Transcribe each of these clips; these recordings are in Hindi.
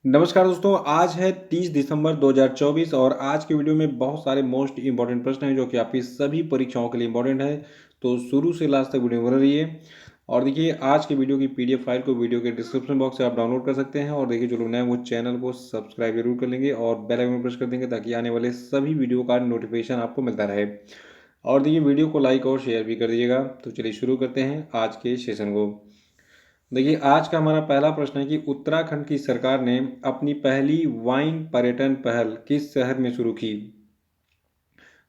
नमस्कार दोस्तों, आज है 30 दिसंबर 2024 और आज की वीडियो में बहुत सारे मोस्ट इंपॉर्टेंट प्रश्न हैं जो कि आपकी सभी परीक्षाओं के लिए इंपॉर्टेंट है। तो शुरू से लास्ट तक वीडियो बन रही है। और देखिए, आज की वीडियो की पीडीएफ फाइल को वीडियो के डिस्क्रिप्शन बॉक्स से आप डाउनलोड कर सकते हैं। और देखिए, जो लोग नए हैं वो चैनल को सब्सक्राइब जरूर कर लेंगे और बेल आइकन प्रेस कर देंगे ताकि आने वाले सभी वीडियो का नोटिफिकेशन आपको मिलता रहे। और देखिए, वीडियो को लाइक और शेयर भी कर दीजिएगा। तो चलिए शुरू करते हैं आज के सेशन को। देखिए, आज का हमारा पहला प्रश्न है कि उत्तराखंड की सरकार ने अपनी पहली वाइन पर्यटन पहल किस शहर में शुरू की।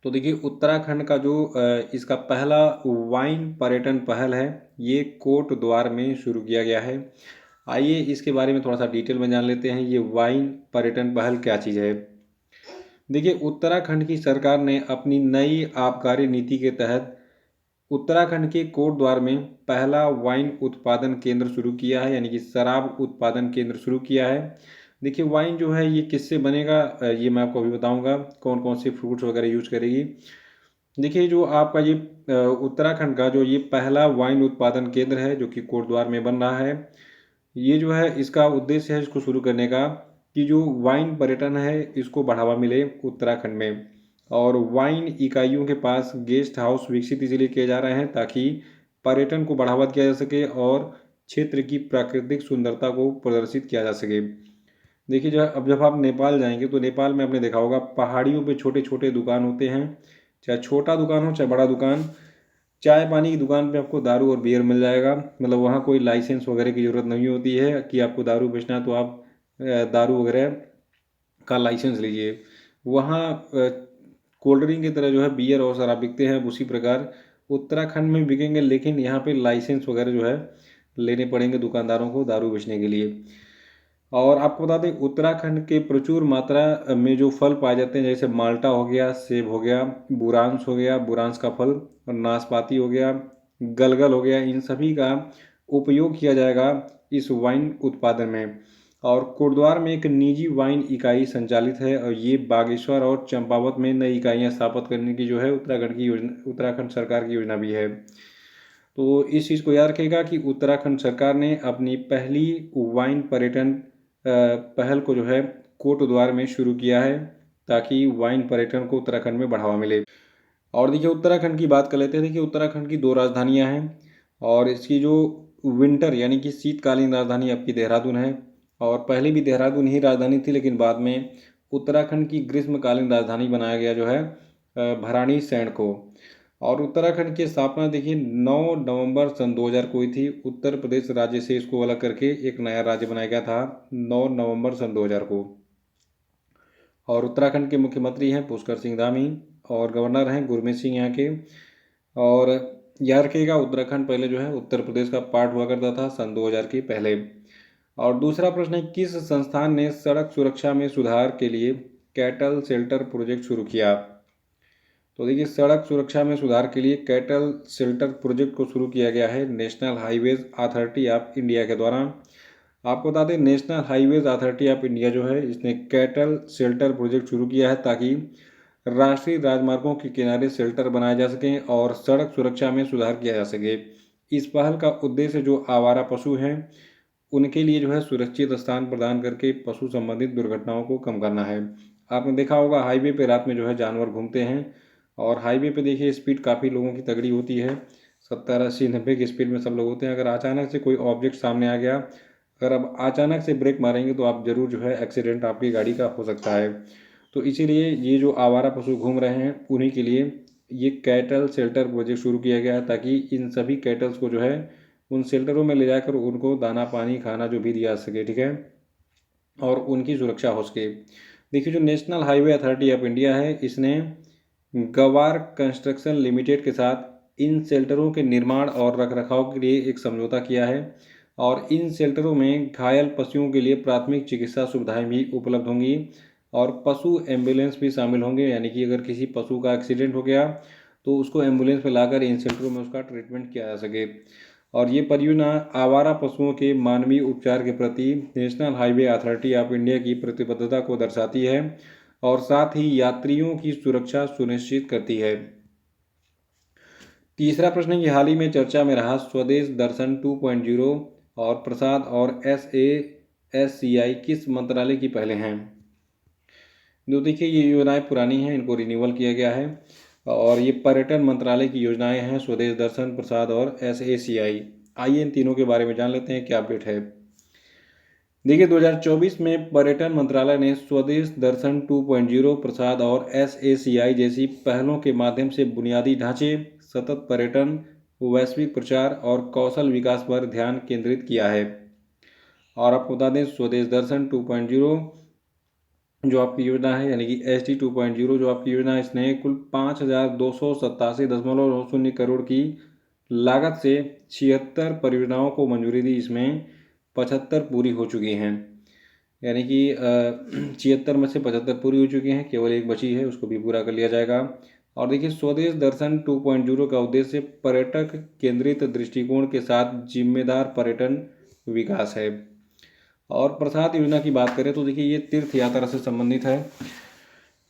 तो देखिए, उत्तराखंड का जो इसका पहला वाइन पर्यटन पहल है, ये कोटद्वार में शुरू किया गया है। आइए इसके बारे में थोड़ा सा डिटेल में जान लेते हैं, ये वाइन पर्यटन पहल क्या चीज़ है। देखिए, उत्तराखंड की सरकार ने अपनी नई आबकारी नीति के तहत उत्तराखंड के कोटद्वार में पहला वाइन उत्पादन केंद्र शुरू किया है, यानी कि शराब उत्पादन केंद्र शुरू किया है। देखिए, वाइन जो है ये किससे बनेगा, ये मैं आपको अभी बताऊंगा कौन कौन से फ्रूट्स वगैरह यूज करेगी। देखिए, जो आपका ये उत्तराखंड का जो ये पहला वाइन उत्पादन केंद्र है जो कि कोटद्वार में बन रहा है, ये जो है इसका उद्देश्य है इसको शुरू करने का कि जो वाइन पर्यटन है इसको बढ़ावा मिले उत्तराखंड में। और वाइन इकाइयों के पास गेस्ट हाउस विकसित इसलिए किए जा रहे हैं ताकि पर्यटन को बढ़ावा दिया जा सके और क्षेत्र की प्राकृतिक सुंदरता को प्रदर्शित किया जा सके। देखिए, अब जब आप नेपाल जाएंगे तो नेपाल में आपने देखा होगा पहाड़ियों पे छोटे छोटे दुकान होते हैं। चाहे छोटा दुकान हो चाहे बड़ा दुकान, चाय पानी की दुकान पे आपको दारू और बियर मिल जाएगा। मतलब वहाँ कोई लाइसेंस वगैरह की ज़रूरत नहीं होती है कि आपको दारू बेचना है तो आप दारू वगैरह का लाइसेंस लीजिए। वहाँ कोल्ड ड्रिंक की तरह जो है बियर और शराब बिकते हैं, उसी प्रकार उत्तराखंड में बिकेंगे, लेकिन यहाँ पे लाइसेंस वगैरह जो है लेने पड़ेंगे दुकानदारों को दारू बेचने के लिए। और आपको बता दें, उत्तराखंड के प्रचुर मात्रा में जो फल पाए जाते हैं, जैसे माल्टा हो गया, सेब हो गया, बुरांस हो गया, बुरांस का फल, और नाशपाती हो गया, गलगल हो गया, इन सभी का उपयोग किया जाएगा इस वाइन उत्पादन में। और कोटद्वार में एक निजी वाइन इकाई संचालित है और ये बागेश्वर और चंपावत में नई इकाइयाँ स्थापित करने की जो है उत्तराखंड की योजना, उत्तराखंड सरकार की योजना भी है। तो इस चीज़ को याद रखिएगा कि उत्तराखंड सरकार ने अपनी पहली वाइन पर्यटन पहल को जो है कोटद्वार में शुरू किया है ताकि वाइन पर्यटन को उत्तराखंड में बढ़ावा मिले। और देखिए, उत्तराखंड की बात कर लेते हैं। देखिए, उत्तराखंड की दो राजधानियां हैं और इसकी जो विंटर यानी कि शीतकालीन राजधानी आपकी देहरादून है। और पहले भी देहरादून ही राजधानी थी, लेकिन बाद में उत्तराखंड की ग्रीष्मकालीन राजधानी बनाया गया जो है भरानी सैंड को। और उत्तराखंड की स्थापना देखिए 9 नवंबर सन 2000 को हुई थी। उत्तर प्रदेश राज्य से इसको अलग करके एक नया राज्य बनाया गया था 9 नवंबर सन 2000 को। और उत्तराखंड के मुख्यमंत्री हैं पुष्कर सिंह धामी और गवर्नर हैं गुरमीत सिंह यहाँ के। और याद रखिएगा, उत्तराखंड पहले जो है उत्तर प्रदेश का पार्ट हुआ करता था सन 2000 के पहले। और दूसरा प्रश्न है, किस संस्थान ने सड़क सुरक्षा में सुधार के लिए कैटल शेल्टर प्रोजेक्ट शुरू किया। तो देखिए, सड़क सुरक्षा में सुधार के लिए कैटल शेल्टर प्रोजेक्ट को शुरू किया गया है national highways authority of India के द्वारा। आपको बता दें, national highways authority of India जो है इसने कैटल शेल्टर प्रोजेक्ट शुरू किया है ताकि राष्ट्रीय राजमार्गों के किनारे शेल्टर बनाए जा सकें और सड़क सुरक्षा में सुधार किया जा सके। इस पहल का उद्देश्य जो आवारा पशु हैं उनके लिए जो है सुरक्षित स्थान प्रदान करके पशु संबंधित दुर्घटनाओं को कम करना है। आपने देखा होगा हाईवे पे रात में जो है जानवर घूमते हैं और हाईवे पे देखिए स्पीड काफ़ी लोगों की तगड़ी होती है, 70 80 90 की स्पीड में सब लोग होते हैं। अगर अचानक से कोई ऑब्जेक्ट सामने आ गया, अगर आप अचानक से ब्रेक मारेंगे तो आप ज़रूर जो है एक्सीडेंट आपकी गाड़ी का हो सकता है। तो इसीलिए ये जो आवारा पशु घूम रहे हैं उन्हीं के लिए ये कैटल शेल्टर प्रोजेक्ट शुरू किया गया है ताकि इन सभी कैटल्स को जो है उन शेल्टरों में ले जाकर उनको दाना पानी खाना जो भी दिया सके, ठीक है, और उनकी सुरक्षा हो सके। देखिए, जो national highway authority of India है इसने गवार कंस्ट्रक्शन लिमिटेड के साथ इन शेल्टरों के निर्माण और रखरखाव के लिए एक समझौता किया है। और इन शेल्टरों में घायल पशुओं के लिए प्राथमिक चिकित्सा सुविधाएं भी उपलब्ध होंगी और पशु एम्बुलेंस भी शामिल होंगे, यानी कि अगर किसी पशु का एक्सीडेंट हो गया तो उसको एम्बुलेंस में लाकर इन शेल्टरों में उसका ट्रीटमेंट किया जा सके। और ये परियोजना आवारा पशुओं के मानवीय उपचार के प्रति national highway authority of India की प्रतिबद्धता को दर्शाती है और साथ ही यात्रियों की सुरक्षा सुनिश्चित करती है। तीसरा प्रश्न है कि हाल ही में चर्चा में रहा स्वदेश दर्शन 2.0 और प्रसाद और SCI किस मंत्रालय की पहले हैं? तो देखिए ये योजनाएं पुरानी हैं, इनको रिन्यूअल किया गया है और ये पर्यटन मंत्रालय की योजनाएं हैं, स्वदेश दर्शन, प्रसाद और SACI। आइए इन तीनों के बारे में जान लेते हैं क्या अपडेट है। देखिए 2024 में पर्यटन मंत्रालय ने स्वदेश दर्शन 2.0, प्रसाद और SACI जैसी पहलों के माध्यम से बुनियादी ढांचे, सतत पर्यटन, वैश्विक प्रचार और कौशल विकास पर ध्यान केंद्रित किया है। और आपको बता दें स्वदेश दर्शन 2.0 जो आपकी योजना है यानी कि SD 2.0 जो आपकी योजना है, इसने कुल 5,287.90 करोड़ की लागत से 76 परियोजनाओं को मंजूरी दी। इसमें 75 पूरी हो चुकी हैं, यानी कि 76 में से 75 पूरी हो चुकी हैं, केवल एक बची है, उसको भी पूरा कर लिया जाएगा। और देखिए स्वदेश दर्शन 2.0 का उद्देश्य पर्यटक केंद्रित दृष्टिकोण के साथ जिम्मेदार पर्यटन विकास है। और प्रसाद योजना की बात करें तो देखिए ये तीर्थ यात्रा से संबंधित है।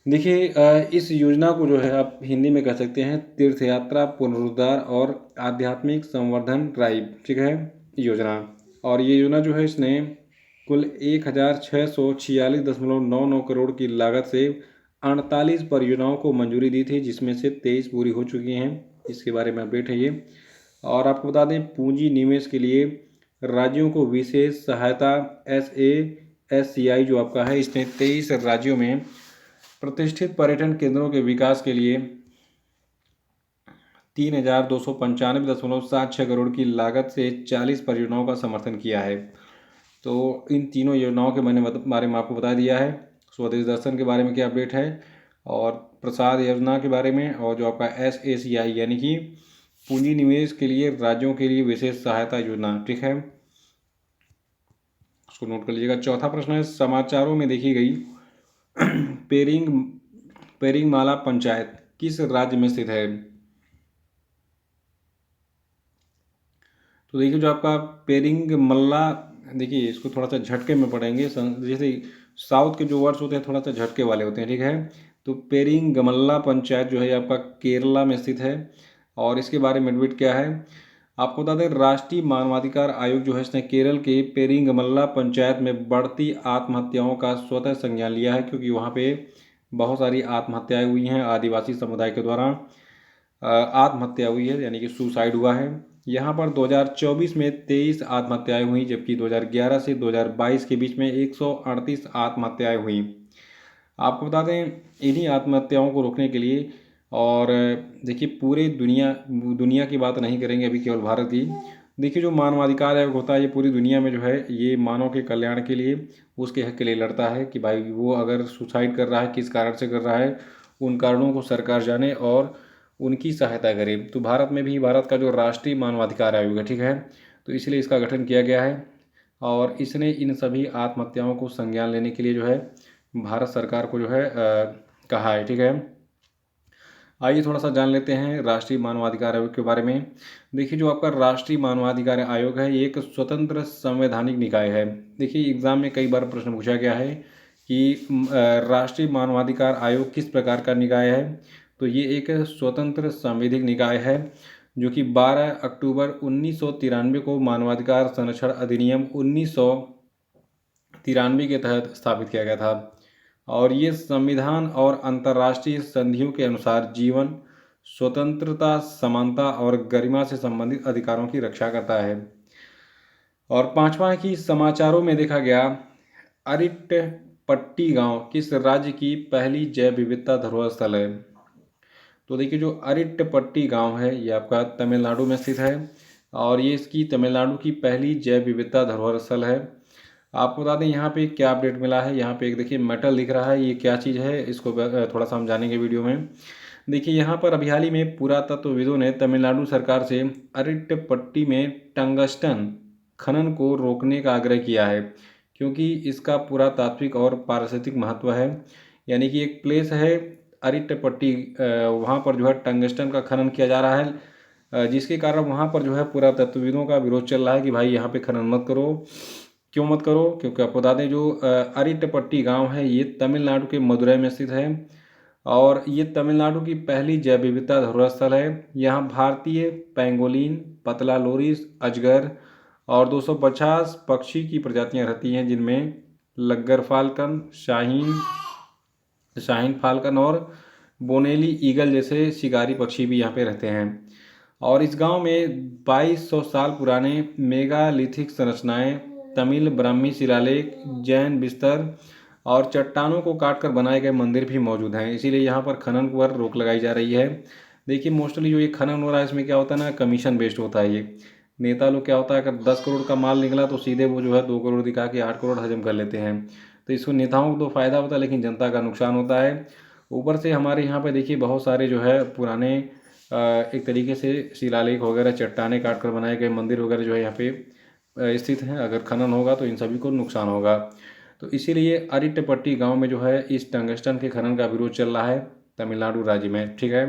देखिए इस योजना को जो है आप हिंदी में कह सकते हैं तीर्थ यात्रा पुनरुद्धार और आध्यात्मिक संवर्धन ड्राइव, ठीक है, योजना। और ये योजना जो है इसने कुल 1,646.99 करोड़ की लागत से 48 परियोजनाओं को मंजूरी दी थी, जिसमें से 23 पूरी हो चुकी हैं। इसके बारे में अपडेट है ये। और आपको बता दें पूंजी निवेश के लिए राज्यों को विशेष सहायता SASCI जो आपका है, इसने 23 राज्यों में प्रतिष्ठित पर्यटन केंद्रों के विकास के लिए 3,295.76 करोड़ की लागत से 40 परियोजनाओं का समर्थन किया है। तो इन तीनों योजनाओं के बारे में आपको बता दिया है। स्वदेश दर्शन के बारे में क्या अपडेट है और प्रसाद योजना के बारे में, और जो आपका SACI यानी कि पूंजी निवेश के लिए राज्यों के लिए विशेष सहायता योजना, ठीक है, उसको नोट कर लीजिएगा। चौथा प्रश्न है समाचारों में देखी गई पेरिंगमाला पंचायत किस राज्य में स्थित है? तो देखिए जो आपका पेरिंगमल्ला, देखिए इसको थोड़ा सा झटके में पढ़ेंगे, जैसे साउथ के जो वर्ड्स होते हैं थोड़ा सा झटके वाले होते हैं, ठीक है। तो पेरिंगमल्ला पंचायत जो है आपका केरला में स्थित है। और इसके बारे में एडमिट क्या है आपको बता दें, राष्ट्रीय मानवाधिकार आयोग जो है इसने केरल के पेरिंगमल्ला पंचायत में बढ़ती आत्महत्याओं का स्वतः संज्ञान लिया है, क्योंकि वहाँ पे बहुत सारी आत्महत्याएं हुई हैं, आदिवासी समुदाय के द्वारा आत्महत्या हुई है, यानी कि सुसाइड हुआ है। यहाँ पर 2024 में 23 आत्महत्याएं हुई, जबकि 2011 से 2022 के बीच में 138 आत्महत्याएं हुई। आपको बता दें इन्हीं आत्महत्याओं को रोकने के लिए, और देखिए पूरे दुनिया की बात नहीं करेंगे अभी, केवल भारत की। देखिए जो मानवाधिकार आयोग होता है ये पूरी दुनिया में जो है ये मानव के कल्याण के लिए, उसके हक के लिए लड़ता है कि भाई वो अगर सुसाइड कर रहा है किस कारण से कर रहा है, उन कारणों को सरकार जाने और उनकी सहायता करे। तो भारत में भी भारत का जो राष्ट्रीय मानवाधिकार आयोग है, ठीक है, तो इसलिए इसका गठन किया गया है और इसने इन सभी आत्महत्याओं को संज्ञान लेने के लिए जो है भारत सरकार को जो है कहा है, ठीक है। आइए थोड़ा सा जान लेते हैं राष्ट्रीय मानवाधिकार आयोग के बारे में। देखिए जो आपका राष्ट्रीय मानवाधिकार आयोग है ये एक स्वतंत्र संवैधानिक निकाय है। देखिए एग्जाम में कई बार प्रश्न पूछा गया है कि राष्ट्रीय मानवाधिकार आयोग किस प्रकार का निकाय है। तो ये एक स्वतंत्र संवैधानिक निकाय है जो कि 12 अक्टूबर 1993 को मानवाधिकार संरक्षण अधिनियम 1993 के तहत स्थापित किया गया था। और ये संविधान और अंतर्राष्ट्रीय संधियों के अनुसार जीवन, स्वतंत्रता, समानता और गरिमा से संबंधित अधिकारों की रक्षा करता है। और पांचवा है कि समाचारों में देखा गया अरिट्टपट्टी गांव किस राज्य की पहली जैव विविधता धरोहर स्थल है। तो देखिए जो अरिट्टपट्टी गांव है ये आपका तमिलनाडु में स्थित है और ये इसकी तमिलनाडु की पहली जैव विविधता धरोहर स्थल है। आपको बता दें यहाँ पे क्या अपडेट मिला है, यहाँ पे एक देखिए मेटल दिख रहा है, ये क्या चीज़ है इसको थोड़ा सा हम जानेंगे वीडियो में। देखिए यहाँ पर अभी हाल ही में पुरातत्वविदों ने तमिलनाडु सरकार से अरिट्टपट्टी में टंगस्टन खनन को रोकने का आग्रह किया है, क्योंकि इसका पुरातात्विक और पारिस्थितिक महत्व है। यानी कि एक प्लेस है अरिट्टपट्टी, वहाँ पर जो है टंगस्टन का खनन किया जा रहा है, जिसके कारण वहाँ पर जो है पुरातत्वविदों का विरोध चल रहा है कि भाई यहाँ पे खनन मत करो। क्यों मत करो? क्योंकि आपको बता दें जो अरिट्टपट्टी गांव है ये तमिलनाडु के मदुरई में स्थित है और ये तमिलनाडु की पहली जैव विविधता धरोहर स्थल है। यहाँ भारतीय पेंगोलिन, पतला लोरिस, अजगर और 250 पक्षी की प्रजातियां रहती हैं, जिनमें लग्गर फाल्कन, शाहीन फाल्कन और बोनेली ईगल जैसे शिकारी पक्षी भी यहाँ पे रहते हैं। और इस गांव में 2200 साल पुराने मेगालिथिक संरचनाएं, तमिल ब्राह्मी शिलालेख, जैन बिस्तर और चट्टानों को काटकर बनाए गए मंदिर भी मौजूद हैं। इसीलिए यहाँ पर खनन पर रोक लगाई जा रही है। देखिए मोस्टली जो ये खनन हो रहा है इसमें क्या होता है ना, कमीशन बेस्ड होता है। ये नेता लोग क्या होता है, अगर 10 करोड़ का माल निकला तो सीधे वो जो है 2 करोड़ दिखा के 8 करोड़ हजम कर लेते हैं। तो इसको नेताओं को तो फ़ायदा होता है लेकिन जनता का नुकसान होता है। ऊपर से हमारे यहाँ पे देखिए बहुत सारे जो है पुराने एक तरीके से शिलालेख वगैरह, चट्टाने काट कर बनाए गए मंदिर वगैरह जो है यहाँ पे स्थित हैं। अगर खनन होगा तो इन सभी को नुकसान होगा। तो इसीलिए अरिट्टपट्टी गांव में जो है इस टंगस्टन के खनन का विरोध चल रहा है तमिलनाडु राज्य में। ठीक है।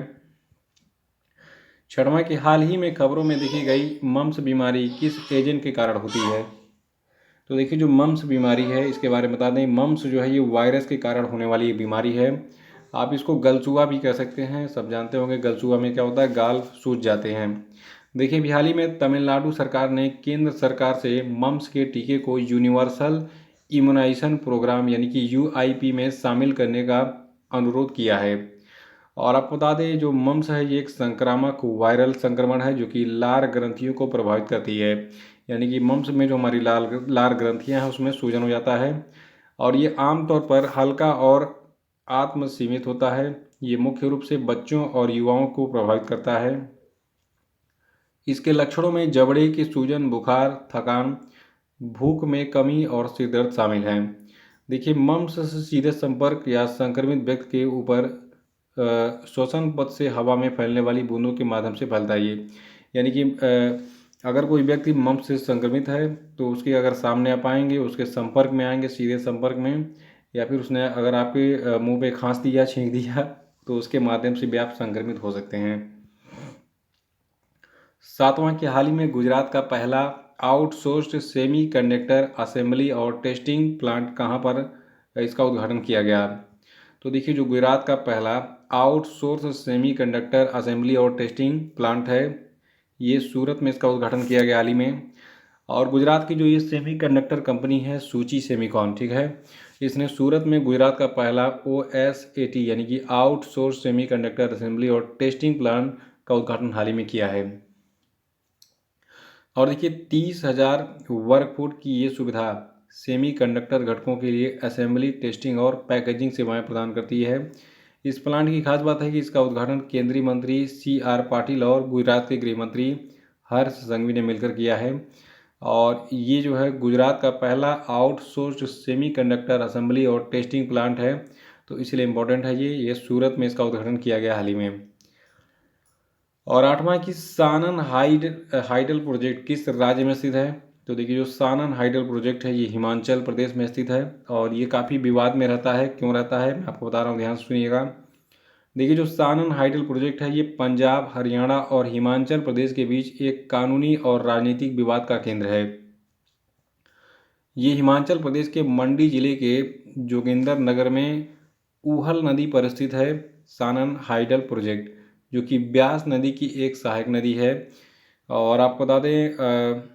छठवां की हाल ही में खबरों में देखी गई मम्स बीमारी किस एजेंट के कारण होती है। तो देखिए जो मम्स बीमारी है इसके बारे में बता दें। मम्स जो है ये वायरस के कारण होने वाली बीमारी है। आप इसको गलचुआ भी कह सकते हैं। सब जानते होंगे गलचुआ में क्या होता है, गाल सूज जाते हैं। देखिए अभी हाल ही में तमिलनाडु सरकार ने केंद्र सरकार से मम्स के टीके को यूनिवर्सल इम्यूनाइजेशन प्रोग्राम यानी कि यूआईपी में शामिल करने का अनुरोध किया है। और आपको बता दें जो मम्स है ये एक संक्रामक वायरल संक्रमण है जो कि लार ग्रंथियों को प्रभावित करती है। यानी कि मम्स में जो हमारी लार ग्रंथियां हैं उसमें सूजन हो जाता है। और ये आमतौर पर हल्का और आत्म सीमित होता है। ये मुख्य रूप से बच्चों और युवाओं को प्रभावित करता है। इसके लक्षणों में जबड़े की सूजन, बुखार, थकान, भूख में कमी और सिर दर्द शामिल हैं। देखिए मम्स से सीधे संपर्क या संक्रमित व्यक्ति के ऊपर श्वसन पथ से हवा में फैलने वाली बूंदों के माध्यम से फैलता है ये। यानी कि अगर कोई व्यक्ति मम्स से संक्रमित है तो उसके अगर सामने आप आएंगे, उसके संपर्क में आएंगे, सीधे संपर्क में, या फिर उसने अगर आपके मुंह पे खांस दिया, छींक दिया, तो उसके माध्यम से भी आप संक्रमित हो सकते हैं। सातवां की हाल ही में गुजरात का पहला आउटसोर्स्ड सेमी कंडक्टर असेंबली और टेस्टिंग प्लांट कहाँ पर इसका उद्घाटन किया गया। तो देखिए जो गुजरात का पहला आउटसोर्स सेमी कंडक्टर असेंबली और टेस्टिंग प्लांट है ये सूरत में इसका उद्घाटन किया गया हाल ही में। और गुजरात की जो ये सेमी कंडक्टर कंपनी है सूची सेमीकॉन, ठीक है, इसने सूरत में गुजरात का पहला OSAT यानी कि आउटसोर्स सेमी कंडक्टर असेंबली और टेस्टिंग प्लांट का उद्घाटन हाल ही में किया है। और देखिए 30,000 वर्ग फुट की ये सुविधा सेमी कंडक्टर घटकों के लिए असेंबली, टेस्टिंग और पैकेजिंग सेवाएं प्रदान करती है। इस प्लांट की खास बात है कि इसका उद्घाटन केंद्रीय मंत्री CR पाटिल और गुजरात के गृह मंत्री हर्ष संघवी ने मिलकर किया है। और ये जो है गुजरात का पहला आउटसोर्स्ड सेमी कंडक्टर असेंबली और टेस्टिंग प्लांट है, तो इसलिए इम्पोर्टेंट है ये सूरत में इसका उद्घाटन किया गया हाल ही में। और आठवां की सानन हाइडल प्रोजेक्ट किस राज्य में स्थित है। तो देखिए जो सानन हाइडल प्रोजेक्ट है ये हिमाचल प्रदेश में स्थित है और ये काफ़ी विवाद में रहता है। क्यों रहता है मैं आपको बता रहा हूँ, ध्यान सुनिएगा। देखिए जो सानन हाइडल प्रोजेक्ट है ये पंजाब, हरियाणा और हिमाचल प्रदेश के बीच एक कानूनी और राजनीतिक विवाद का केंद्र है। ये हिमाचल प्रदेश के मंडी जिले के जोगिंदर नगर में ऊहल नदी पर स्थित है। सानन हाइडल प्रोजेक्ट जो कि ब्यास नदी की एक सहायक नदी है। और आपको बता दें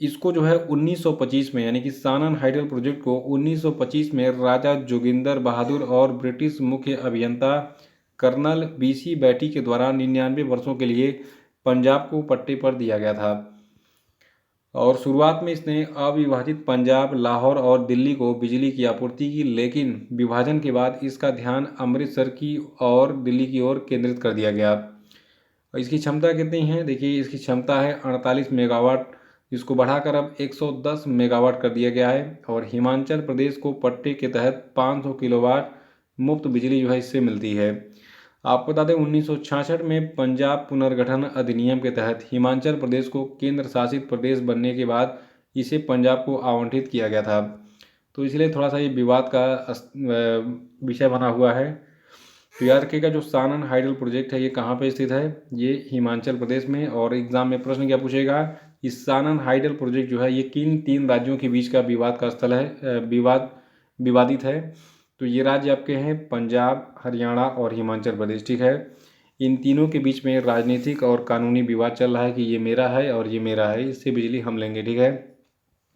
इसको जो है 1925 में यानी कि सानन हाइडल प्रोजेक्ट को 1925 में राजा जोगिंदर बहादुर और ब्रिटिश मुख्य अभियंता कर्नल BC बैटी के द्वारा 99 वर्षों के लिए पंजाब को पट्टे पर दिया गया था। और शुरुआत में इसने अविभाजित पंजाब, लाहौर और दिल्ली को बिजली की आपूर्ति की, लेकिन विभाजन के बाद इसका ध्यान अमृतसर की और दिल्ली की ओर केंद्रित कर दिया गया। इसकी क्षमता कितनी है, देखिए इसकी क्षमता है 48 मेगावाट, जिसको बढ़ाकर अब 110 मेगावाट कर दिया गया है। और हिमाचल प्रदेश को पट्टे के तहत 500 किलोवाट मुफ्त बिजली जो है इससे मिलती है। आपको बता दें 1966 में पंजाब पुनर्गठन अधिनियम के तहत हिमाचल प्रदेश को केंद्र शासित प्रदेश बनने के बाद इसे पंजाब को आवंटित किया गया था। तो इसलिए थोड़ा सा ये विवाद का विषय बना हुआ है। तो याद रखिएगा जो सानन हाइडल प्रोजेक्ट है ये कहाँ पे स्थित है, ये हिमाचल प्रदेश में। और एग्जाम में प्रश्न क्या पूछेगा, इस सानन हाइडल प्रोजेक्ट जो है ये किन 3 राज्यों के बीच का विवाद का स्थल है, विवादित है। तो ये राज्य आपके हैं पंजाब, हरियाणा और हिमाचल प्रदेश, ठीक है। इन तीनों के बीच में राजनीतिक और कानूनी विवाद चल रहा है कि ये मेरा है और ये मेरा है, इससे बिजली हम लेंगे, ठीक है।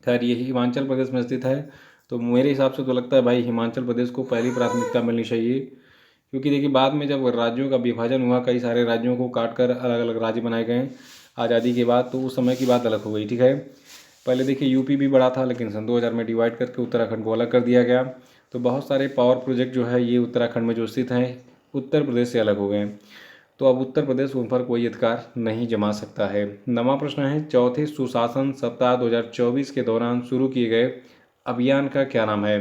खैर ये हिमाचल प्रदेश में स्थित है, तो मेरे हिसाब से तो लगता है भाई हिमाचल प्रदेश को पहली प्राथमिकता मिलनी चाहिए, क्योंकि देखिए बाद में जब राज्यों का विभाजन हुआ, कई सारे राज्यों को काट कर अलग अलग राज्य बनाए गए आज़ादी के बाद, तो उस समय की बात अलग हो गई, ठीक है। पहले देखिए यूपी भी बड़ा था, लेकिन सन 2000 में डिवाइड करके उत्तराखंड को अलग कर दिया गया। तो बहुत सारे पावर प्रोजेक्ट जो है ये उत्तराखंड में जो स्थित हैं उत्तर प्रदेश से अलग हो गए, तो अब उत्तर प्रदेश उन पर कोई अधिकार नहीं जमा सकता है। नवा प्रश्न है, चौथे सुशासन सप्ताह 2024 के दौरान शुरू किए गए अभियान का क्या नाम है।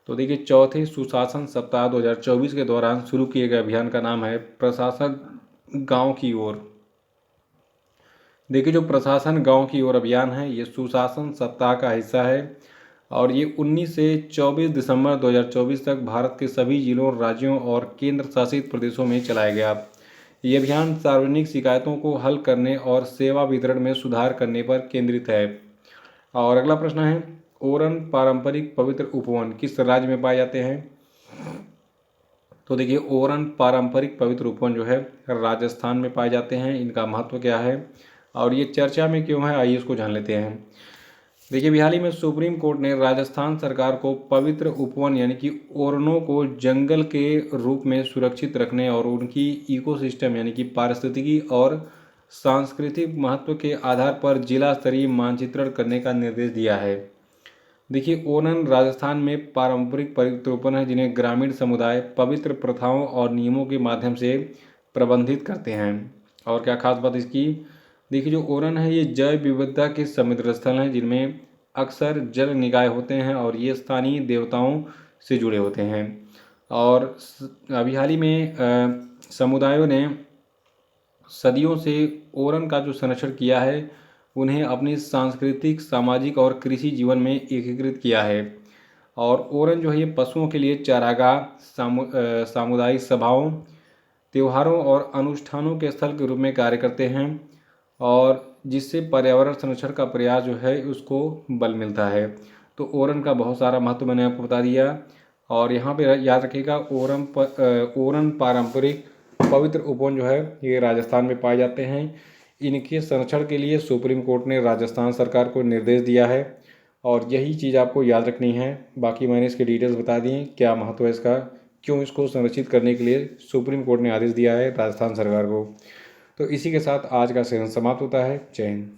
तो देखिए चौथे सुशासन सप्ताह 2024 के दौरान शुरू किए गए अभियान का नाम है प्रशासन गांव की ओर। देखिए जो प्रशासन गांव की ओर अभियान है ये सुशासन सप्ताह का हिस्सा है, और ये 19 से 24 दिसंबर 2024 तक भारत के सभी जिलों, राज्यों और केंद्र शासित प्रदेशों में चलाया गया। ये अभियान सार्वजनिक शिकायतों को हल करने और सेवा वितरण में सुधार करने पर केंद्रित है। और अगला प्रश्न है, ओरन पारंपरिक पवित्र उपवन किस राज्य में पाए जाते हैं। तो देखिए ओरन पारंपरिक पवित्र उपवन जो है राजस्थान में पाए जाते हैं। इनका महत्व क्या है और ये चर्चा में क्यों है, आइए इसको जान लेते हैं। देखिए हाल ही में सुप्रीम कोर्ट ने राजस्थान सरकार को पवित्र उपवन यानी कि ओरनों को जंगल के रूप में सुरक्षित रखने और उनकी इकोसिस्टम यानी कि पारिस्थितिकी और सांस्कृतिक महत्व के आधार पर जिला स्तरीय मानचित्रण करने का निर्देश दिया है। देखिए ओरन राजस्थान में पारंपरिक पवित्र है जिन्हें ग्रामीण समुदाय पवित्र प्रथाओं और नियमों के माध्यम से प्रबंधित करते हैं। और क्या खास बात इसकी, देखिए जो ओरन है ये जैव विविधता के समुद्र स्थल हैं जिनमें अक्सर जल निकाय होते हैं और ये स्थानीय देवताओं से जुड़े होते हैं। और अभी हाल ही में समुदायों ने सदियों से ओरन का जो संरक्षण किया है, उन्हें अपनी सांस्कृतिक, सामाजिक और कृषि जीवन में एकीकृत किया है। और ओरन जो है ये पशुओं के लिए चारागाह, सामुदायिक सभाओं, त्योहारों और अनुष्ठानों के स्थल के रूप में कार्य करते हैं, और जिससे पर्यावरण संरक्षण का प्रयास जो है उसको बल मिलता है। तो ओरन का बहुत सारा महत्व मैंने आपको बता दिया। और यहाँ पे याद रखिएगा ओरन पारंपरिक पवित्र उपवन जो है ये राजस्थान में पाए जाते हैं। इनके संरक्षण के लिए सुप्रीम कोर्ट ने राजस्थान सरकार को निर्देश दिया है, और यही चीज़ आपको याद रखनी है। बाकी मैंने इसके डिटेल्स बता दिए, क्या महत्व है इसका, क्यों इसको संरक्षित करने के लिए सुप्रीम कोर्ट ने आदेश दिया है राजस्थान सरकार को। तो इसी के साथ आज का सेशन समाप्त होता है। जय हिंद।